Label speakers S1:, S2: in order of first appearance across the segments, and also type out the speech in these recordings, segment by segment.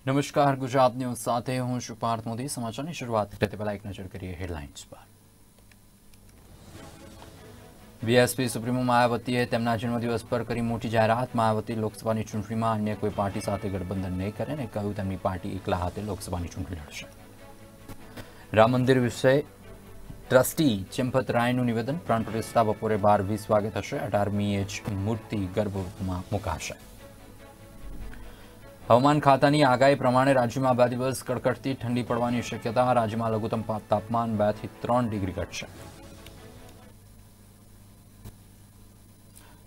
S1: નમસ્કાર, ગુજરાત ન્યૂઝ સાથે હું છું પાર્થ મોદી। સમાચારની શરૂઆત કરતા પહેલા એક નજર કરીએ હેડલાઇન્સ પર। બીએસપી સુપ્રીમો માયાવતીએ તેમના જન્મદિવસ પર કરી મોટી જાહેરાત। માયાવતી લોકસભાની ચૂંટણીમાં અન્ય કોઈ પાર્ટી સાથે ગઠબંધન નહીં કરે અને કહ્યું તેમની પાર્ટી એકલા હાથે લોકસભાની ચૂંટણી લડશે। રામ મંદિર વિશે ટ્રસ્ટી ચંપત રાયનું નિવેદન। પ્રાણ પ્રતિષ્ઠા બપોરે 12:20 વાગે થશે। 18મીએ જ મૂર્તિ ગર્ભગૃહમાં મુકાશે। હવામાન ખાતાની આગાહી પ્રમાણે રાજ્યમાં 2 દિવસ કડકડતી ઠંડી પડવાની શક્યતા। રાજ્યમાં લઘુત્તમ તાપમાન 2 થી 3 ડિગ્રી ઘટશે।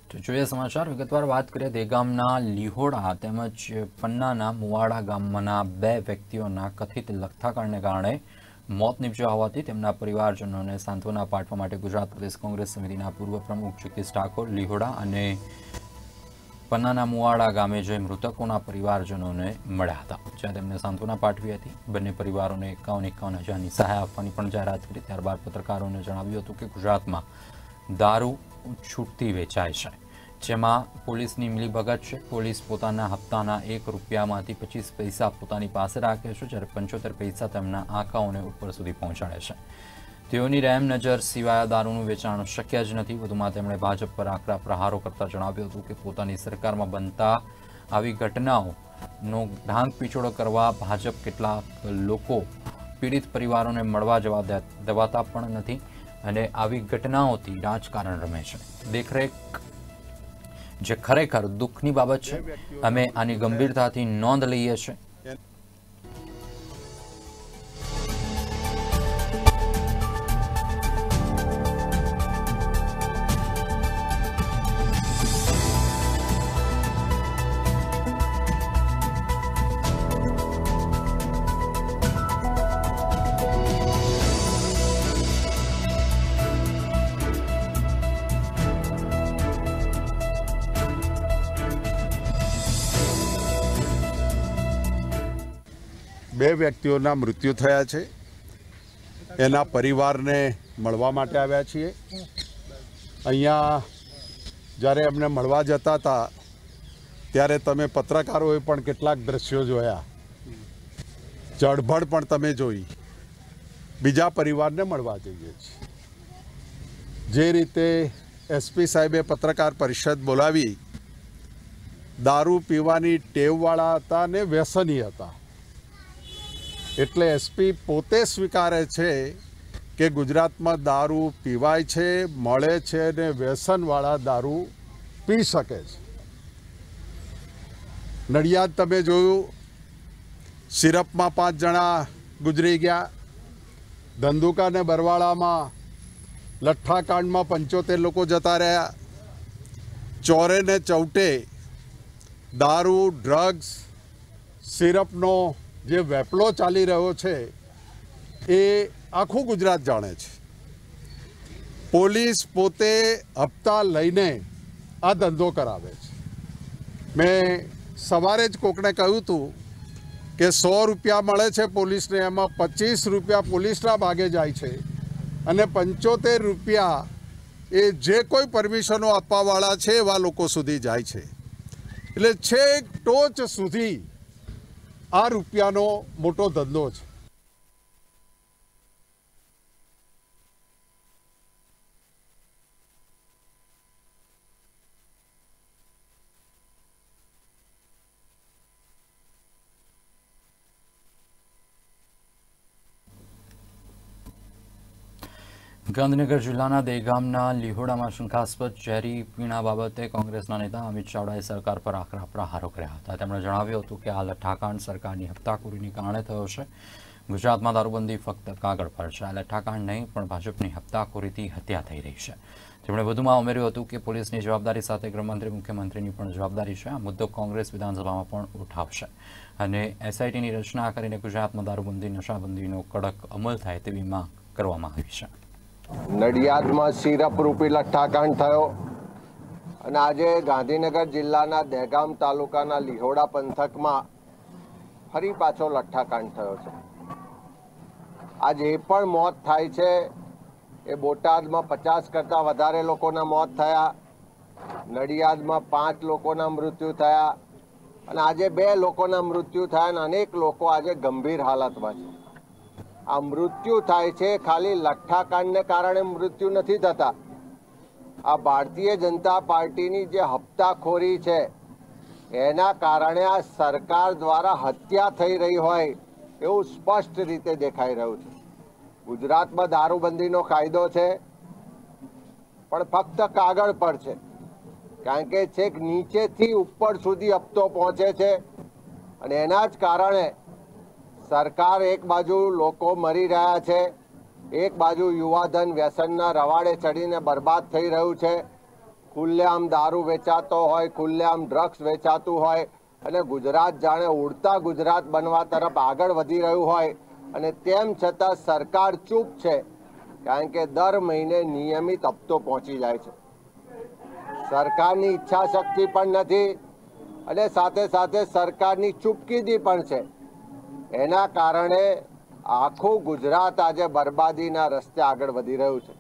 S1: તો જોઈએ સમાચાર વિગતવાર વાત કરીએ। દેગામના લીહોડા તેમજ પન્નાના મુવાડા ગામમાંના 2 વ્યક્તિઓના કથિત લઠ્ઠાકાંડને કારણે મોત નીપજ્યા હોવાથી તેમના પરિવારજનોને સાંત્વના પાઠવા માટે ગુજરાત પ્રદેશ કોંગ્રેસ સમિતિના પૂર્વ પ્રમુખ જગદીશ ઠાકોર લીહોડા અને પન્નાના મુવાડા ગામે જઈ મૃતકોના પરિવારજનોને મળ્યા હતા, જ્યાં તેમને સાંત્વના પાઠવી હતી। બંને પરિવારોને 51,000ની સહાય આપવાની પણ જાહેરાત કરી। ત્યારબાદ પત્રકારોને જણાવ્યું હતું કે ગુજરાતમાં દારૂ છૂટથી વેચાય છે, જેમાં પોલીસની મિલીભગત છે। પોલીસ પોતાના હપ્તાના ₹1માંથી 25 પૈસા પોતાની પાસે રાખે છે, જ્યારે 75 પૈસા તેમના આંખાઓને ઉપર સુધી પહોંચાડે છે। તેઓની રહેમ નજર સિવાય દારૂનું વેચાણ શક્ય જ નથી। વધુમાં તેમણે ભાજપ પર આકરા પ્રહારો કરતા જણાવ્યું હતું કે પોતાની સરકારમાં બનતા આવી ઘટનાઓનો ઢાંક પીછોડો કરવા ભાજપ કેટલાક લોકો પીડિત પરિવારોને મળવા જવા દેવાતા પણ નથી અને આવી ઘટનાઓથી રાજકારણ રમે છે। દેખરેખ જે ખરેખર દુઃખની બાબત છે। અમે આની ગંભીરતાથી નોંધ લઈએ છીએ।
S2: બે વ્યક્તિઓના મૃત્યુ થયા છે। એના પરિવારને મળવા માટે આવ્યા છીએ। અહીંયા જ્યારે અમને મળવા જતા હતા ત્યારે તમે પત્રકારોએ પણ કેટલાક દ્રશ્યો જોયા, ચળભળ પણ તમે જોઈ। બીજા પરિવારને મળવા જઈએ છીએ। જે રીતે એસપી સાહેબે પત્રકાર પરિષદ બોલાવી, દારૂ પીવાની ટેવવાળા હતા ને વ્યસની હતા, એટલે એસપી પોતે સ્વીકારે છે કે ગુજરાતમાં દારૂ પીવાય છે, મળે છે ને વ્યસનવાળા દારૂ પી શકે છે। નડિયાદ તમે જોયું, સિરપમાં 5 જણા ગુજરી ગયા। ધંધુકા ને બરવાળામાં લઠ્ઠાકાંડમાં 75 લોકો જતા રહ્યા। ચોરે ને ચૌટે દારૂ, ડ્રગ્સ, સિરપનો જે વેપલો ચાલી રહ્યો છે એ આખું ગુજરાત જાણે છે। પોલીસ પોતે હપ્તા લઈને આ ધંધો કરાવે છે। મેં સવારે જ કોકને કહ્યું હતું કે ₹100 મળે છે પોલીસને, એમાં ₹25 પોલીસના ભાગે જાય છે અને ₹75 એ જે કોઈ પરમિશનો આપવાવાળા છે એવા લોકો સુધી જાય છે। એટલે છેક ટોચ સુધી આ રૂપિયાનો મોટો ધંધો છે।
S1: ગાંધીનગર જિલ્લાના દેગામના લીહોડામાં શંકાસ્પદ ઝેરી પીણા બાબતે કોંગ્રેસના નેતા અમિત ચાવડાએ સરકાર પર આકરા પ્રહારો કર્યા હતા। તેમણે જણાવ્યું હતું કે આ લઠ્ઠાકાંડ સરકારની હપ્તાખોરીને કારણે થયો છે। ગુજરાતમાં દારૂબંધી ફક્ત કાગળ પર છે। આ લઠ્ઠાકાંડ નહીં પણ ભાજપની હપ્તાખોરીથી હત્યા થઈ રહી છે। તેમણે વધુમાં ઉમેર્યું હતું કે પોલીસની જવાબદારી સાથે ગૃહમંત્રી, મુખ્યમંત્રીની પણ જવાબદારી છે। આ મુદ્દો કોંગ્રેસ વિધાનસભામાં પણ ઉઠાવશે અને એસઆઈટીની રચના કરીને ગુજરાતમાં દારૂબંધી, નશાબંધીનો કડક અમલ થાય તેવી માંગ કરવામાં આવી છે।
S3: નડિયાદમાં સિરપ રૂપી લઠ્ઠાકાંડ થયો અને આજે ગાંધીનગર જિલ્લાના દહેગામ તાલુકાના લીહોડા પંથકમાં ફરી પાછો લઠ્ઠાકાંડ થયો છે। આજે એ પણ મોત થાય છે એ બોટાદમાં 50 કરતાં વધારે લોકોના મોત થયા, નડિયાદમાં 5 લોકોના મૃત્યુ થયા, અને આજે 2 લોકોના મૃત્યુ થયા અને અનેક લોકો આજે ગંભીર હાલતમાં છે. આ મૃત્યુ થાય છે ખાલી લઠ્ઠાકાંડને કારણે મૃત્યુ નથી થતા. આ ભારતીય જનતા પાર્ટીની જે હપ્તાખોરી છે એના કારણે આ સરકાર દ્વારા હત્યા થઈ રહી હોય એવું સ્પષ્ટ રીતે દેખાઈ રહ્યું છે. ગુજરાતમાં દારૂબંધીનો કાયદો છે પણ ફક્ત કાગળ પર છે, કારણ કે છેક નીચેથી ઉપર સુધી હપ્તો પહોંચે છે અને એના જ કારણે સરકાર એક બાજુ લોકો મરી રહ્યા છે, એક બાજુ યુવાધન વ્યસનના રવાડે ચડીને બરબાદ થઈ રહ્યું છે. ખુલ્લેઆમ દારૂ વેચાતો હોય, ખુલ્લેઆમ ડ્રગ્સ વેચાતું હોય અને ગુજરાત જાણે ઉડતા ગુજરાત બનવા તરફ આગળ વધી રહ્યું હોય અને તેમ છતાં સરકાર ચૂપ છે, કારણ કે દર મહિને નિયમિત હપ્તો પહોંચી જાય છે. સરકારની ઈચ્છા શક્તિ પણ નથી અને સાથે સાથે સરકારની ચૂપકીદી પણ છે. એના કારણે આખું ગુજરાત આજે બરબાદીના રસ્તે આગળ વધી રહ્યું છે.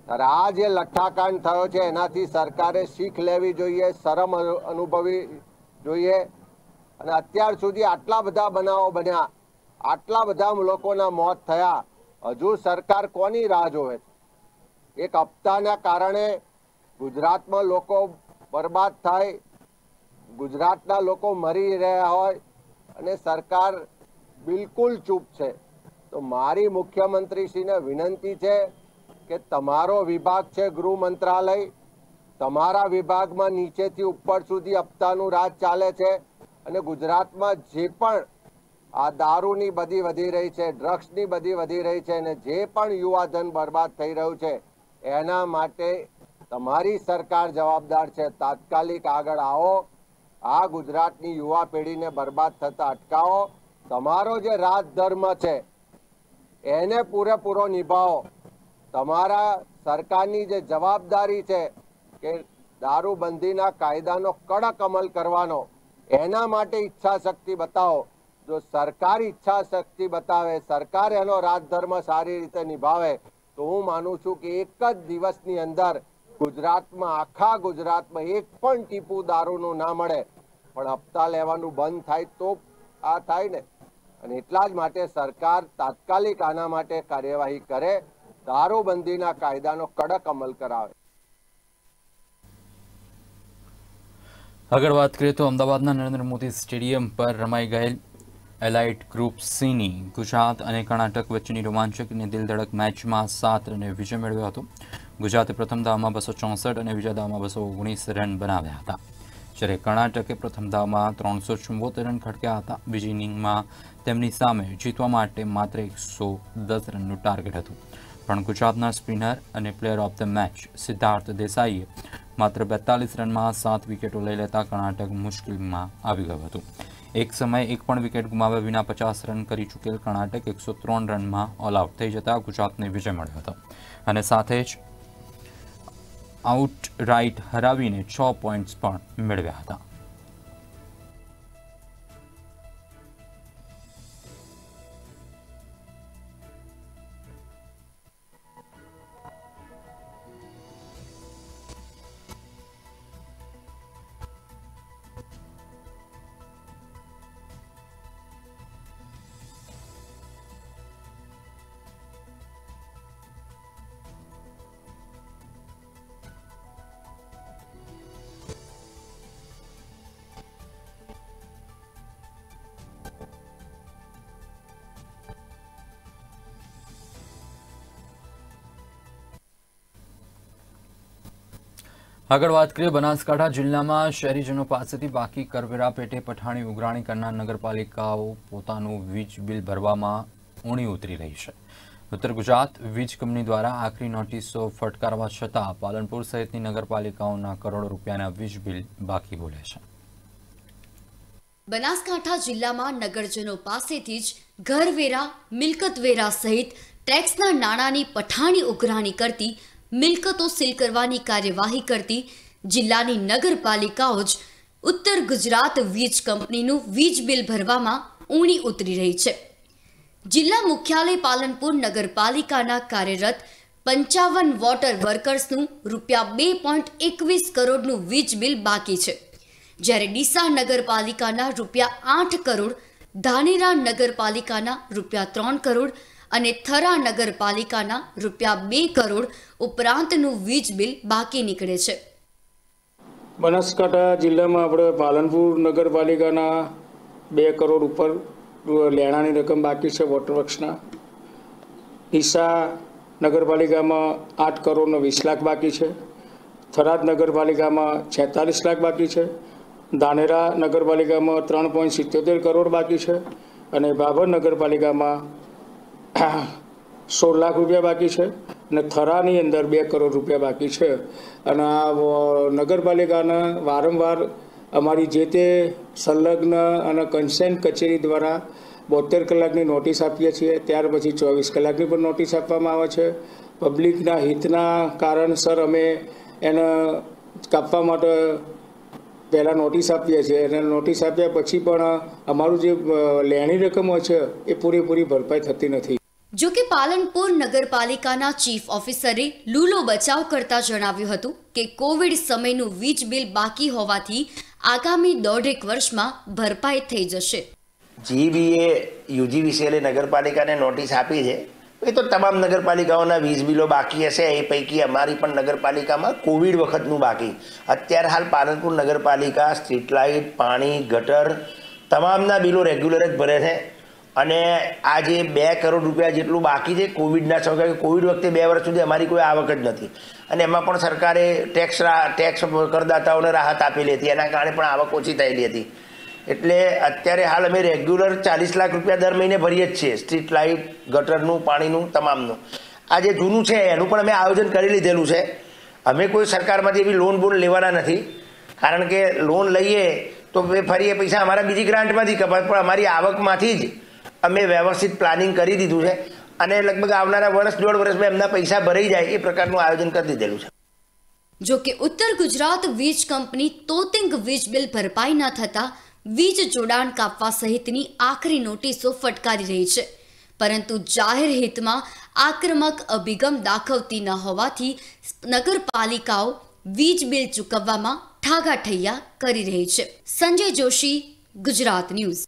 S3: ત્યારે આ જે લઠ્ઠાકાંડ થયો છે એનાથી સરકારે શીખ લેવી જોઈએ, શરમ અનુભવવી જોઈએ. અને અત્યાર સુધી આટલા બધા બનાવો બન્યા, આટલા બધા લોકોના મોત થયા, હજુ સરકાર કોની રાહ જોવે છે? એક હપ્તાના કારણે ગુજરાતમાં લોકો બરબાદ થાય, ગુજરાતના લોકો મરી રહ્યા હોય અને સરકાર બિલકુલ ચૂપ છે. તો મારી મુખ્યમંત્રીશ્રીને વિનંતી છે કે તમારો વિભાગ છે ગૃહ મંત્રાલય, તમારા વિભાગમાં નીચેથી ઉપર સુધી હપ્તાનું રાજ ચાલે છે અને ગુજરાતમાં જે પણ આ દારૂની બધી વધી રહી છે, ડ્રગ્સની બધી વધી રહી છે અને જે પણ યુવાધન બરબાદ થઈ રહ્યું છે એના માટે તમારી સરકાર જવાબદાર છે. તાત્કાલિક આગળ આવો, આ ગુજરાતની યુવા પેઢીને બરબાદ થતા અટકાવો. તમારો જે રાજધર્મ છે એને પૂરેપૂરો નિભાવો. તમારા સરકારની જે જવાબદારી છે કે દારૂબંધીના કાયદાનો કડક અમલ કરવાનો, એના માટે ઈચ્છા શક્તિ બતાવો. જો સરકાર ઈચ્છા શક્તિ બતાવે, સરકાર એનો રાજધર્મ સારી રીતે નિભાવે તો હું માનું છું કે એક જ દિવસની અંદર ગુજરાતમાં, આખા ગુજરાતમાં એક પણ ટીપું દારૂનું ના મળે. પણ હપ્તા લેવાનું બંધ થાય તો આ થાય ને. અને એટલા જ માટે સરકાર તાત્કાલિક આના માટે કાર્યવાહી કરે, દારૂબંધીના કાયદાનો કડક અમલ કરાવે.
S1: આગળ વાત કરીએ તો અમદાવાદના નરેન્દ્ર મોદી સ્ટેડિયમ પર રમાઈ ગયેલ એલાઇટ ગ્રુપ સીની ગુજરાત અને કર્ણાટક વચ્ચેની રોમાંચક અને દિલધડક મેચમાં 7 રને વિજય મેળવ્યો હતો. ગુજરાતે પ્રથમ દાવમાં 264 અને બીજા દાવમાં 219 રન બનાવ્યા હતા, જ્યારે કર્ણાટકે પ્રથમ દાવમાં 374 રન ખડક્યા હતા. બીજી ઇનિંગમાં તેમની સામે જીતવા માટે માત્ર 110 રનનું ટાર્ગેટ હતું, પણ ગુજરાતના સ્પિનર અને player of the match Siddharth દેસાઈએ માત્ર 42 રનમાં 7 વિકેટો લઈ લેતા કર્ણાટક મુશ્કેલીમાં આવી ગયું હતું. એક સમયે એક પણ વિકેટ ગુમાવ્યા વિના 50 રન કરી ચૂકેલ કર્ણાટક 103 રનમાં ઓલ આઉટ થઈ જતા ગુજરાતને વિજય મળ્યો હતો અને સાથે જ આઉટરાઇટ હરાવીને 6 પોઈન્ટ્સ પણ મેળવ્યા હતા. આગળ વાત કરીએ બનાસકાંઠા જિલ્લામાં શહેરીજનો પાસેથી બાકી કરવેરા પેટે પઠાણી ઉઘરાણી કરનાર નગરપાલિકાઓ પોતાનું વીજ બિલ ભરવામાં ઊણી ઉતરી રહી છે. ઉત્તર ગુજરાત વીજ કંપની દ્વારા આખરી નોટિસો ફટકારવા છતાં પાલનપુર સહિતની નગરપાલિકાઓના કરોડો રૂપિયાના વીજ બિલ બાકી બોલે છે.
S4: બનાસકાંઠા જિલ્લામાં નગરજનો પાસેથી જ ઘરવેરા, મિલકતવેરા સહિત ટેક્સના નાણાંની પઠાણી ઉઘરાણી કરતી, મિલકતો સીલ કરવાની કાર્યવાહી કરતી જિલ્લાની નગરપાલિકાઓ જ ઉત્તર ગુજરાત વીજ કંપનીનું વીજ બિલ ભરવામાં ઊણી ઉતરી રહી છે. જિલ્લા મુખ્યાલય પાલનપુર નગરપાલિકાના કાર્યરત 55 વોટર વર્કર્સનું રૂપિયા 2.21 કરોડનું વીજ બિલ બાકી છે, જ્યારે ડીસા નગરપાલિકાના ₹8 કરોડ, ધાનેરા નગરપાલિકાના ₹3 કરોડ અને થરા નગરપાલિકાના ₹2 કરોડ ઉપરાંતનું વીજ બિલ બાકી નીકળે છે.
S5: બનાસકાંઠા જિલ્લામાં આપણે પાલનપુર નગરપાલિકાના 2 કરોડ ઉપર લેણાની રકમ બાકી છે વોટરવર્ક્સના. ડીસા નગરપાલિકામાં 8 કરોડ 20 લાખ બાકી છે. થરાદ નગરપાલિકામાં 46 લાખ બાકી છે. ધાનેરા નગરપાલિકામાં 3.77 કરોડ બાકી છે અને ભાભર નગરપાલિકામાં 16 લાખ રૂપિયા બાકી છે અને થરાની અંદર 2 કરોડ રૂપિયા બાકી છે. અને આ નગરપાલિકાના વારંવાર અમારી જે તે સંલગ્ન અને કન્સેન્ટ કચેરી દ્વારા 72 કલાકની નોટિસ આપીએ છીએ. ત્યાર પછી 24 કલાકની પણ નોટિસ આપવામાં આવે છે. પબ્લિકના હિતના કારણસર અમે એને કાપવા માટે પહેલાં નોટિસ આપીએ છીએ અને નોટિસ આપ્યા પછી પણ અમારું જે લેણી રકમ હોય છે એ પૂરેપૂરી ભરપાઈ થતી નથી.
S4: જો કે પાલનપુર નગરપાલિકાના ચીફ ઓફિસરે લૂલો બચાવ કરતા જણાવ્યું હતું કે કોવિડ સમયનું વીજ બિલ બાકી હોવાથી આગામી 1.5 વર્ષમાં ભરપાઈ થઈ જશે.
S6: જીબીએ યુજીવીસીએલે નગરપાલિકાને નોટિસ આપી છે. એ તો તમામ નગરપાલિકાઓના વીજ બિલો બાકી હશે. એ પૈકી અમારી પણ નગરપાલિકામાં કોવિડ વખતનું બાકી. અત્યારે હાલ પાલનપુર નગરપાલિકા સ્ટ્રીટ લાઇટ, પાણી, ગટર તમામના બિલો રેગ્યુલર જ ભરે છે અને આ જે 2 કરોડ રૂપિયા જેટલું બાકી છે કોવિડના સમયે, કોવિડ વખતે 2 વર્ષ સુધી અમારી કોઈ આવક જ નથી અને એમાં પણ સરકારે ટેક્સ કરદાતાઓને રાહત આપેલી હતી. એના કારણે પણ આવક ઓછી થયેલી હતી. એટલે અત્યારે હાલ અમે રેગ્યુલર 40 લાખ રૂપિયા દર મહિને ભરીએ જ છીએ. સ્ટ્રીટ લાઇટ, ગટરનું, પાણીનું, તમામનું. આ જે જૂનું છે એનું પણ અમે આયોજન કરી લીધેલું છે. અમે કોઈ સરકારમાંથી એવી લોન લેવાના નથી, કારણ કે લોન લઈએ તો ફરી એ પૈસા અમારા બીજી ગ્રાન્ટમાંથી કપાય, પણ અમારી આવકમાંથી જ અમે વ્યવસ્થિત પ્લાનિંગ કરી દીધું છે અને લગભગ આવનારા વર્ષ 1.5 વર્ષમાં એમના પૈસા ભરાઈ જાય એ પ્રકારનું આયોજન કરી દીધેલું છે.
S4: જો કે ઉત્તર ગુજરાત વીજ કંપની તોતિંગ વીજ બિલ ભરપાઈ ન થતા વીજ જોડાણ કાપવા સહિતની આખરી નોટિસો ફટકારી રહી છે, પરંતુ જાહેર હિતમાં આક્રમક અભિગમ દાખવતી ન હોવાથી નગરપાલિકાઓ વીજ બિલ ચૂકવવામાં ઠાગાઠૈયા કરી રહી છે. સંજય જોશી, ગુજરાત ન્યૂઝ.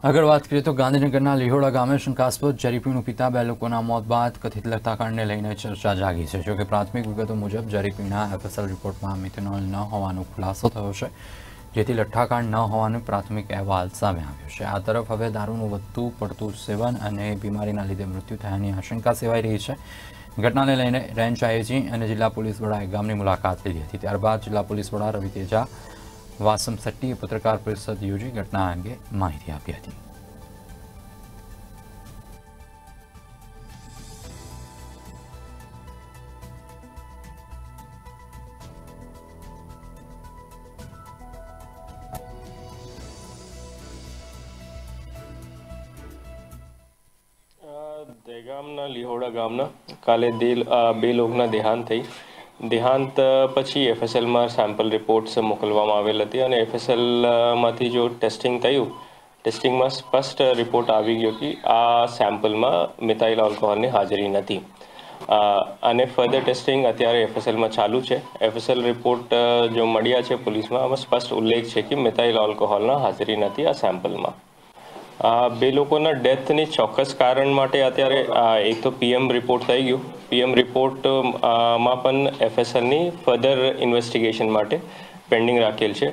S1: આગળ વાત કરીએ તો ગાંધીનગરના લીહોડા ગામે શંકાસ્પદ ઝેરી પીણું પીતા 2 લોકોના મોત બાદ કથિત લતાકાંડને લઈને ચર્ચા જાગી છે. જોકે પ્રાથમિક વિગતો મુજબ ઝેરી પીણા એફએસએલ રિપોર્ટમાં મિથેનોલ ન હોવાનો ખુલાસો થયો છે, જેથી લઠ્ઠાકાંડ ન હોવાનો પ્રાથમિક અહેવાલ સામે આવ્યો છે. આ તરફ હવે દારૂનું વધતું પડતું સેવન અને બીમારીના લીધે મૃત્યુ થયાની આશંકા સેવાઈ રહી છે. ઘટનાને લઈને રેન્જ આઈજી અને જિલ્લા પોલીસ વડાએ ગામની મુલાકાત લીધી હતી. ત્યારબાદ જિલ્લા પોલીસ વડા રવિ તેજા વાસમ સટ્ટીએ પત્રકાર પરિષદ યોજી ઘટના અંગે માહિતી આપી હતી.
S7: દહેગામના લીહોડા ગામના કાલે 2 લોકોના દેહાંત થઈ. દેહાંત પછી એફએસએલમાં સેમ્પલ રિપોર્ટ્સ મોકલવામાં આવેલ હતી અને એફએસએલમાંથી જો ટેસ્ટિંગમાં સ્પષ્ટ રિપોર્ટ આવી ગયો કે આ સેમ્પલમાં મિથાઇલ આલ્કોહોલની હાજરી નથી અને ફર્ધર ટેસ્ટિંગ અત્યારે એફએસએલમાં ચાલુ છે. એફએસએલ રિપોર્ટ જો મળ્યા છે પોલીસમાં, આમાં સ્પષ્ટ ઉલ્લેખ છે કે મિથાઇલ આલ્કોહોલના હાજરી નથી આ સેમ્પલમાં. 2 લોકોના ડેથની ચોક્કસ કારણ માટે અત્યારે એક તો પીએમ રિપોર્ટ થઈ ગયું. પીએમ રિપોર્ટમાં પણ એફએસએલની ફર્ધર ઇન્વેસ્ટિગેશન માટે પેન્ડિંગ રાખેલ છે.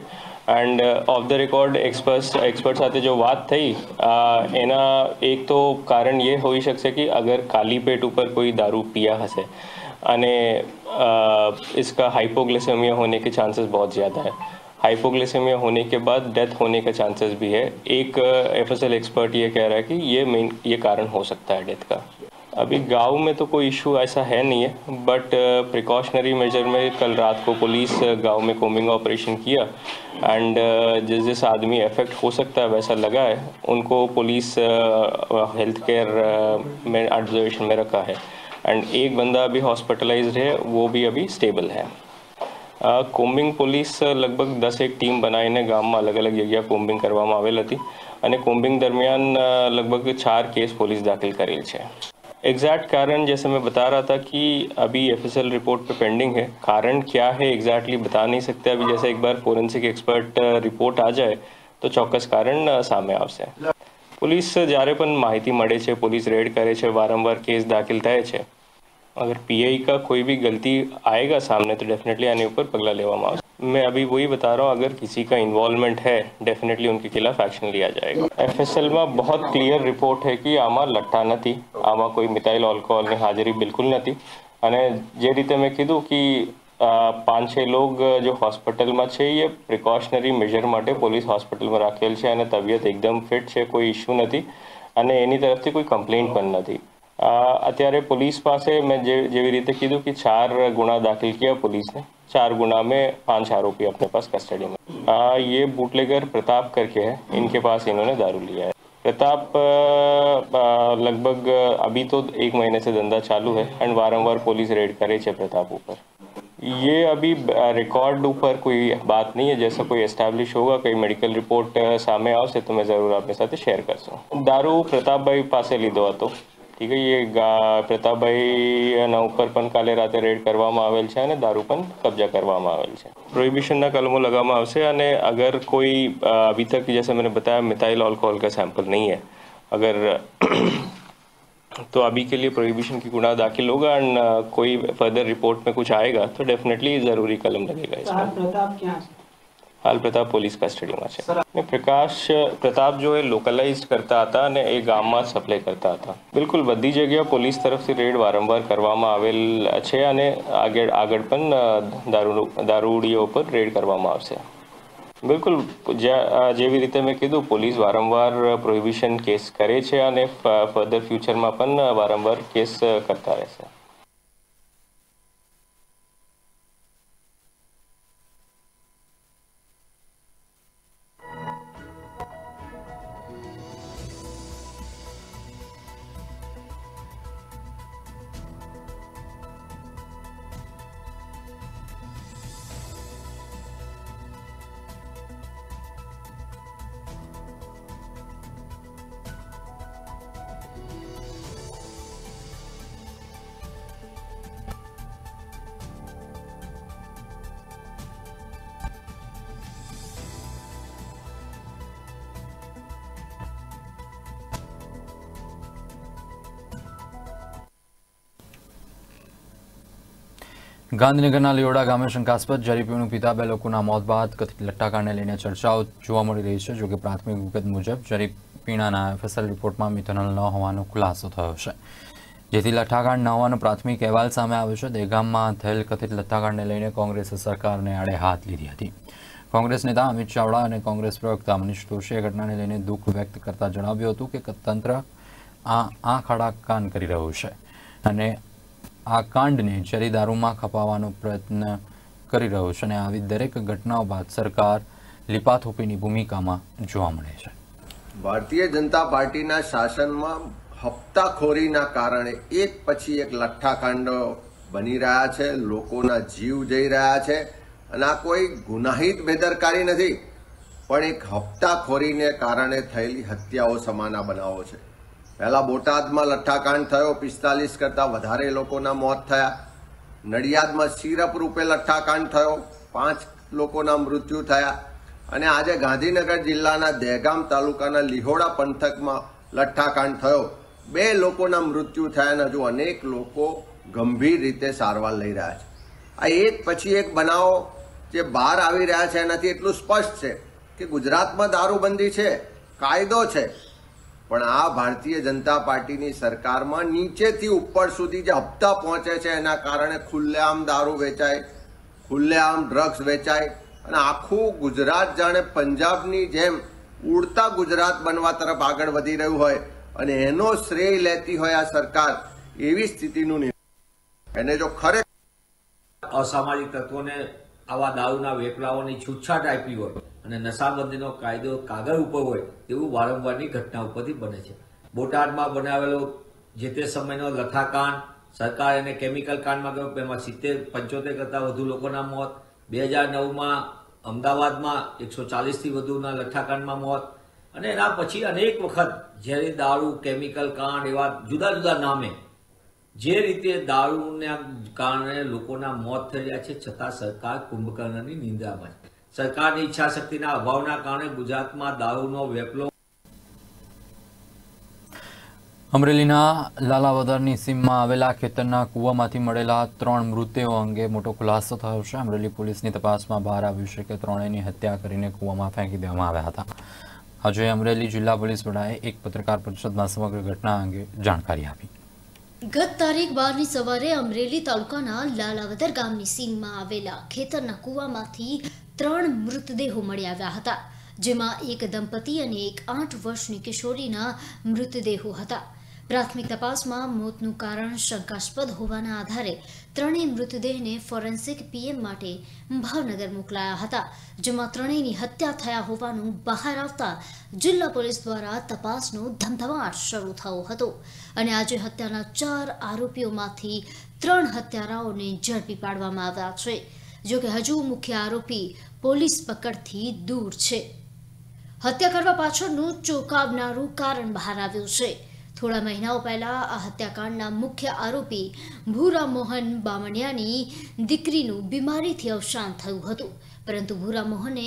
S7: End of the record expert સાથે જો વાત થઈ એના એક તો કારણ ये હોઈ શકશે कि अगर खाली पेट ऊपर कोई दारू पिया हसे અને इसका हाइपोग्लिसेमिया होने के चांसेस बहुत ज़्यादा है. हाइपोग्लिसेमिया होने के बाद डेथ होने का चांसेस भी है. एक एफएसएल एक्सपर्ट ये कह रहा है कि ये कारण हो सकता है डेथ का. अभी गांव में तो कोई इशू ऐसा है नहीं है, बट प्रिकॉशनरी मेजर में कल रात को पुलिस गांव में कोमिंग ऑपरेशन किया एंड जिस आदमी अफेक्ट हो सकता है वैसा लगा है उनको पुलिस हेल्थ केयर में ऑब्जर्वेशन में रखा है एंड एक बंदा अभी हॉस्पिटलाइज्ड है, वो भी अभी स्टेबल है. કોમ્બિંગ પોલીસ લગભગ 10 ટીમ બનાવીને ગામમાં અલગ અલગ જગ્યા કોમ્બિંગ કરવામાં આવેલ હતી અને કોમ્बिंग दरमियान लगभग 4 केस पुलिस दाखिल करेल है। एग्जैक्ट कारण जैसे मैं बता रहा था कि अभी एफएसएल रिपोर्ट पे पेंडिंग है। कारण क्या है एग्जैक्टली बता नहीं सकते अभी, जैसे एक बार फोरेंसिक एक्सपर्ट रिपोर्ट आ जाए तो ચોક્કસ કારણ સામે આવશે। પોલીસ જ્યારે પણ માહિતી મળે છે पुलिस रेड करे છે, वारंवार केस दाखिल થાય છે। अगर पीआई का कोई भी गलती आएगा सामने तो डेफिनेटली आने ऊपर पगला लेवामां आवशे। मैं अभी वही बता रहा हूँ, अगर किसी का इन्वॉल्वमेंट है डेफिनेटली उनके खिलाफ एक्शन लिया जाएगा। एफएसएल में बहुत क्लियर रिपोर्ट है कि आमा लट्ठा नहीं, आमा कोई मिथाइल अल्कोहोल ની હાજરી બિલકુલ નથી। અને જે રીતે મેં કીધું કે 5-6 लोग जो હોસ્પિટલમાં છે એ પ્રિકોશનરી મેજર માટે પોલીસ હોસ્પિટલમાં રાખેલ છે અને તબિયત એકદમ ફિટ છે, કોઈ ઇશ્યુ નથી અને એની તરફથી કોઈ કમ્પ્લેન્ટ પણ નથી। અત્યારે पुलिस पास मैं जेवी रीते कीधु कि 4 गुना दाखिल किया पुलिस ने, 4 गुना में 5 आरोपी अपने पास कस्टडी में। ये बूटलेगर प्रताप करके है, इनके पास इन्होंने दारू लिया है। प्रताप लगभग अभी तो 1 महीने से धंधा चालू है एंड वारंवार पुलिस रेड करे छे प्रताप ऊपर। ये अभी रिकॉर्ड ऊपर कोई बात नहीं है, जैसा कोई एस्टेब्लिश होगा, कोई मेडिकल रिपोर्ट सामने आवशे तो मैं जरूर आपने साथ शेयर करशुं। दारू प्रताप भाई पासे लीधो हतो, ठीक है। ये प्रतापभाई ऊपर पण काले राते रेड करवामां आवेल छे अने दारू पण कब्जा करवामां आवेल छे। प्रोहिबिशनना कलमो लगाववामां आवशे अने अगर कोई अभी तक जैसे मैंने बताया मिथाइल अल्कोहल का सैंपल नहीं है अगर तो अभी के लिए प्रोहिबिशन की गुना दाखिल होगा एंड कोई फर्दर रिपोर्ट में कुछ आएगा तो डेफिनेटली जरूरी कलम लगेगा इसमें। हाल प्रताप पुलिस कस्टडीमां छे। प्रताप जो है लोकलाइज करता था ने ए गाममां सप्लाय करता था। बिल्कुल बधी जगह पुलिस तरफ से रेड वारंवार करवामां आवेल छे अने आगळ पण दारूडियो पर रेड करवामां आवशे। बिल्कुल जेवी रीते मैं कीधुं पुलिस वारंवार प्रोहिबिशन केस करे छे अने फर्दर फ्यूचर में पण वारंवार केस करता रहेशे।
S1: ગાંધીનગરના લીહોડા ગામે શંકાસ્પદ ઝેરી પીણું પીતા 2 લોકોના મોત બાદ કથિત લટ્ટાકાંડને લઈને ચર્ચાઓ જોવા મળી રહી છે। જોકે પ્રાથમિક વિગત મુજબ ઝેરી પીણાના એફએસએલ રિપોર્ટમાં મિથેનોલ ન હોવાનો ખુલાસો થયો છે, જેથી લટ્ટાકાંડ ન હોવાનો પ્રાથમિક અહેવાલ સામે આવ્યો છે। દહેગામમાં થયેલ કથિત લટ્ટાકાંડને લઈને કોંગ્રેસે સરકારને આડે હાથ લીધી હતી। કોંગ્રેસ નેતા અમિત ચાવડા અને કોંગ્રેસ પ્રવક્તા મનીષ દોશીએ ઘટનાને લઈને દુઃખ વ્યક્ત કરતા જણાવ્યું હતું કે તંત્ર આંખ આડા કાન કરી રહ્યું છે અને આ કાંડને ઝેરી દારૂમાં ખપાવવાનો પ્રયત્ન કરી રહ્યો છે અને આવી દરેક ઘટનાઓ બાદ સરકાર લીપાથોપીની ભૂમિકામાં જોવા મળે છે।
S3: ભારતીય જનતા પાર્ટીના શાસનમાં હપ્તાખોરીના કારણે એક પછી એક લઠ્ઠાકાંડો બની રહ્યા છે, લોકોના જીવ જઈ રહ્યા છે અને આ કોઈ ગુનાહિત બેદરકારી નથી પણ એક હપ્તાખોરીને કારણે થયેલી હત્યાઓ સમાના બનાવો છે। પહેલા બોટાદમાં લઠ્ઠાકાંડ થયો, 45 કરતાં વધારે લોકોના મોત થયા। નડિયાદમાં સિરપ રૂપે લઠ્ઠાકાંડ થયો, 5 લોકોના મૃત્યુ થયા અને આજે ગાંધીનગર જિલ્લાના દહેગામ તાલુકાના લીહોડા પંથકમાં લઠ્ઠાકાંડ થયો, 2 લોકોના મૃત્યુ થયા અને હજુ અનેક લોકો ગંભીર રીતે સારવાર લઈ રહ્યા છે। આ એક પછી એક બનાવો જે બહાર આવી રહ્યા છે એનાથી એટલું સ્પષ્ટ છે કે ગુજરાતમાં દારૂબંધી છે, કાયદો છે, પણ આ ભારતીય જનતા પાર્ટીની સરકારમાં નીચેથી ઉપર સુધી જે હપ્તા પહોંચે છે એના કારણે ખુલ્લેઆમ દારૂ વેચાય, ખુલ્લેઆમ ડ્રગ્સ વેચાય અને આખું ગુજરાત જાણે પંજાબની જેમ ઉડતા ગુજરાત બનવા તરફ આગળ વધી રહ્યું હોય અને એનો શ્રેય લેતી હોય આ સરકાર, એવી સ્થિતિનું એને જો ખરેખર
S8: અસામાજિક તત્વોને આવા દારૂના વેપલાઓની છૂટછાટ આપી હોય અને નશાબંધીનો કાયદો કાગળ ઉપર હોય તેવું વારંવારની ઘટના ઉપરથી બને છે। બોટાદમાં બનાવેલો જે તે સમયનો લઠ્ઠાકાંડ, સરકાર એને કેમિકલ કાંડમાં ગયો, એમાં 70-75 કરતાં વધુ લોકોના મોત, 2009માં અમદાવાદમાં 140થી વધુના લઠ્ઠાકાંડમાં મોત, અને એના પછી અનેક વખત ઝેરી દારૂ, કેમિકલ કાંડ, એવા જુદા જુદા નામે જે રીતે દારૂના કારણે લોકોના મોત થઈ રહ્યા છે, છતાં સરકાર કુંભકર્ણની નિંદામાં છે. સરકારની ઈચ્છાશક્તિના અભાવના કારણે ગુજરાતમાં દારૂનો વેપલો.
S1: અમરેલીના લાલાવદરની સીમમાં આવેલા ખેતરના કૂવામાંથી મળેલા 3 મૃતદેહો અંગે મોટો ખુલાસો થયો છે. અમરેલી પોલીસની તપાસમાં બહાર આવ્યું છે કે ત્રણેયની હત્યા કરીને કૂવામાં ફેંકી દેવામાં આવ્યા હતા. આજે અમરેલી જિલ્લા પોલીસ વડાએ એક પત્રકાર પરિષદમાં સમગ્ર ઘટના અંગે જાણકારી આપી.
S4: ગત તારીખ 12ની સવારે અમરેલી તાલુકાના લાલાવદર ગામની સીમમાં આવેલા ખેતરના કૂવામાંથી 3 મૃતદેહો મળી આવ્યા હતા, જેમાં એક દંપતી અને એક 8 વર્ષની કિશોરીના મૃતદેહો હતા. પ્રાથમિક તપાસમાં મોતનું કારણ શંકાસ્પદ હોવાના આધારે ત્રણેય મૃતદેહને ફોરેન્સિક પીએમ માટે ભાવનગર મોકલાયા હતા, જેમાં ત્રણેયની હત્યા થયા હોવાનું બહાર આવતા જિલ્લા પોલીસ દ્વારા તપાસનો ધમધમાટ શરૂ થયો હતો અને આજે હત્યાના 4 આરોપીઓમાંથી 3 હત્યારાઓને ઝડપી પાડવામાં આવ્યા છે. જોકે હજુ મુખ્ય આરોપી પોલીસ પકડથી દૂર છે. હત્યા કરવા પાછળનું ચોંકાવનારું કારણ બહાર આવ્યું છે. થોડા મહિનાઓ પહેલા આ હત્યાકાંડના મુખ્ય આરોપી ભૂરા મોહન બામણિયાની દીકરીનું બીમારીથી અવસાન થયું હતું, પરંતુ ભૂરા મોહને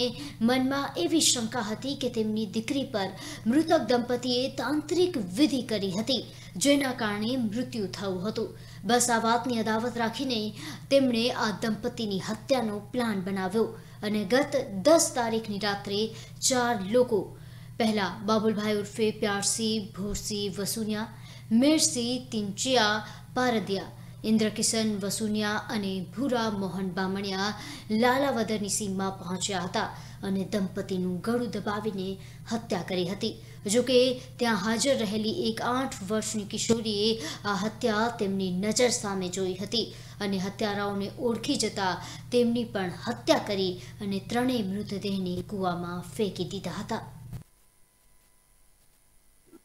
S4: મનમાં એવી શંકા હતી કે તેમની દીકરી પર મૃતક દંપતીએ તાંત્રિક વિધિ કરી હતી, જેના કારણે મૃત્યુ થયું હતું. બસ આ વાતની અદાવત રાખીને તેમણે આ દંપતીની હત્યાનો પ્લાન બનાવ્યો અને ગત 10 તારીખની રાત્રે 4 લોકો, પહેલા બાબુલભાઈ ઉર્ફે પ્યારસિંહ ભોરસિંહ વસુનિયા, મેરસિંહ તિંચિયા પારદિયા, ઇન્દ્રકિશન વસુનિયા અને ભૂરા મોહન બામણિયા લાલાવદરની સીમમાં પહોંચ્યા હતા અને દંપતીનું ગળું દબાવીને હત્યા કરી હતી. જોકે ત્યાં હાજર રહેલી એક 8 વર્ષની કિશોરીએ આ હત્યા તેમની નજર સામે જોઈ હતી અને હત્યારાઓને ઓળખી જતા તેમની પણ હત્યા કરી અને ત્રણેય મૃતદેહને કૂવામાં ફેંકી દીધા હતા.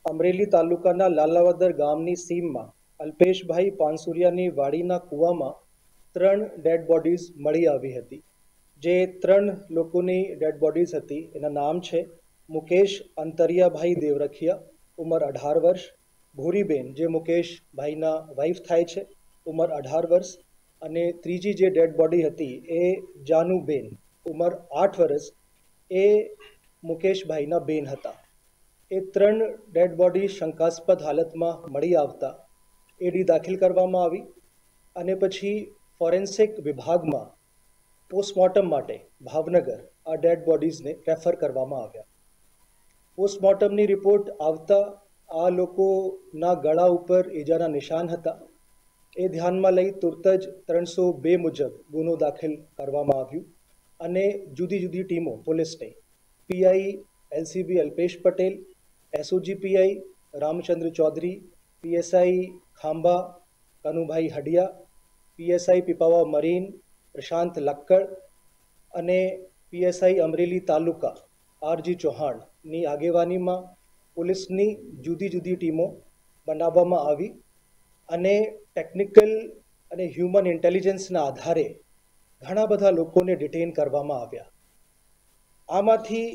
S9: અમરેલી તાલુકાના લાલાવદર ગામની સીમમાં અલ્પેશભાઈ પાનસુરિયાની વાડીના કૂવામાં 3 ડેડ બોડીઝ મળી આવી હતી. જે 3 લોકોની ડેડ બોડીઝ હતી એના નામ છે મુકેશ અંતરિયાભાઈ દેવરખિયા, ઉંમર 18 વર્ષ, ભૂરીબેન જે મુકેશભાઈના વાઇફ થાય છે, ઉંમર 18 વર્ષ, અને ત્રીજી જે ડેડ બોડી હતી એ જાનુબેન, ઉંમર 8 વર્ષ, એ મુકેશભાઈના બેન હતા. એ 3 ડેડ બોડી શંકાસ્પદ હાલતમાં મળી આવતા એડી દાખલ કરવામાં આવી અને પછી ફોરેન્સિક વિભાગમાં પોસ્ટમોર્ટમ માટે ભાવનગર આ ડેડ બોડીઝને રેફર કરવામાં આવ્યા. પોસ્ટમોર્ટમની રિપોર્ટ આવતા આ લોકોના ગળા ઉપર ઈજાના નિશાન હતા. એ ધ્યાનમાં લઈ તુરત જ 302 મુજબ ગુનો દાખલ કરવામાં આવ્યું અને જુદી જુદી ટીમો પોલીસની PI LCB Alpesh Patel, SOG PI Ramchandra Chaudhary, PSI Khambha Kanubhai Hadiya, PSI Pipavav marine Prashant Lakkad અને પીએસઆઈ અમરેલી તાલુકા આરજી ચૌહાણની આગેવાનીમાં પોલીસની જુદી જુદી ટીમો બનાવવામાં આવી અને ટેકનિકલ અને હ્યુમન ઇન્ટેલિજન્સના આધારે ઘણા બધા લોકોને ડિટેન કરવામાં આવ્યા. આમાંથી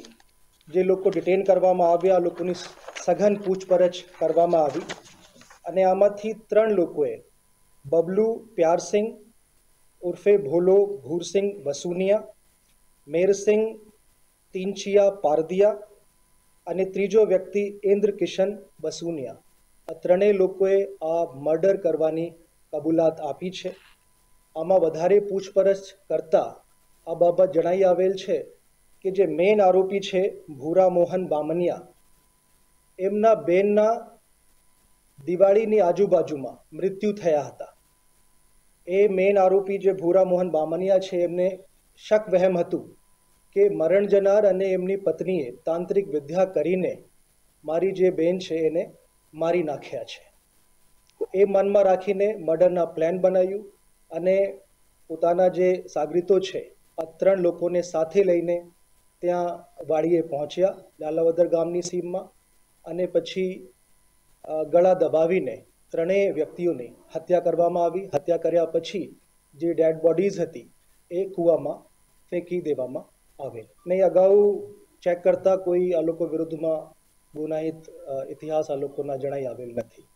S9: જે લોકો ડિટેન કરવામાં આવ્યા, લોકોની સઘન પૂછપરછ કરવામાં આવી અને આમાંથી 3 લોકોએ બબલુ પ્યારસિંહ ઉર્ફે ભોલો ભૂરસિંહ વસુનિયા, મેરસિંહ તિંચિયા પારદિયા અને ત્રીજો વ્યક્તિ ઇન્દ્રકિશન વસુનિયા, આ 3 લોકોએ આ મર્ડર કરવાની કબૂલાત આપી છે. આમાં વધારે પૂછપરછ કરતાં આ બાબત જણાઈ આવેલ છે કે જે મેઇન આરોપી છે ભૂરા મોહન બામણિયા, એમના બેનના દિવાળીની આજુબાજુમાં મૃત્યુ થયા હતા. એ મેઇન આરોપી જે ભૂરા મોહન બામણિયા છે એમને શક વહેમ હતું કે મરણ જનાર અને એમની પત્નીએ તાંત્રિક વિદ્યા કરીને મારી જે બેન છે એને મારી નાખ્યા છે. એ મનમાં રાખીને મર્ડરના પ્લાન બનાવ્યું અને પોતાના જે સાગરીતો છે આ 3 લોકોને સાથે લઈને ત્યાં વાડીએ પહોંચ્યા લાલાવદર ગામની સીમમાં અને પછી ગળા દબાવીને 3 વ્યક્તિઓની હત્યા કરવામાં આવી. હત્યા કર્યા પછી જે ડેડ બોડીઝ હતી એ કૂવામાં ફેંકી દેવામાં આવેલ. ને અગાઉ ચેક કરતા કોઈ આ લોકો વિરુદ્ધમાં ગુનાહિત ઇતિહાસ આ લોકોના જણાઈ આવેલ નથી.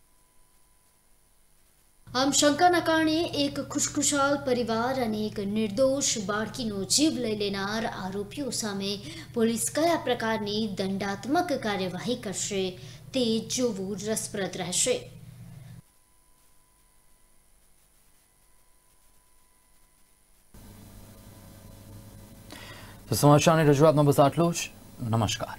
S4: આમ શંકાના કારણે એક ખુશખુશાલ પરિવાર અને એક નિર્દોષ બાળકીનો જીવ લઈ લેનાર આરોપીઓ સામે પોલીસ કયા પ્રકારની દંડાત્મક કાર્યવાહી કરશે તે જોવું રસપ્રદ રહેશે.
S1: સમાચારની રજૂઆતમાં બસ આટલું જ. નમસ્કાર.